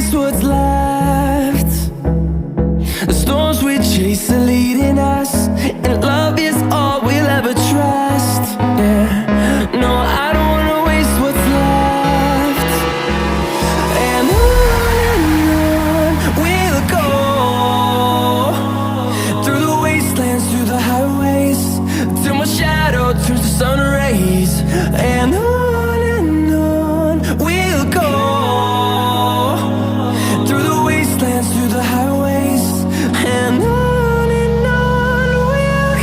waste what's left. The storms we chase are leading us, and love is all we'll ever trust. Yeah, no, I don't wanna waste what's left. And on we'll go, through the wastelands, through the highways, till my shadow turns to sun rays. And on we'll go, through the wastelands, through the highways, and on we'll go.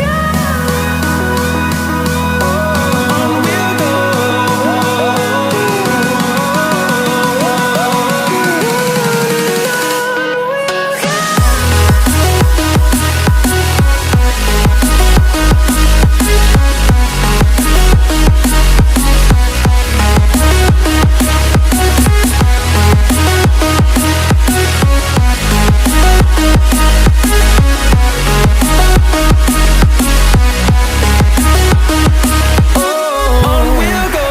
On we'll go.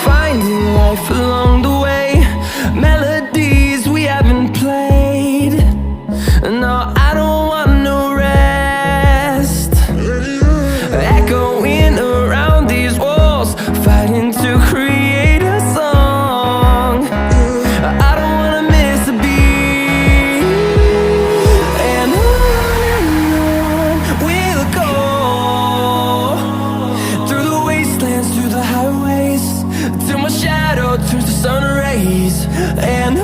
Finding life along the way, melodies we haven't played. No, I don't want no rest. Echoing around these walls, fighting to create a song. I don't wanna miss a beat. And on we'll go, through the wastelands, through the highways, till my shadow turns to sun rays. And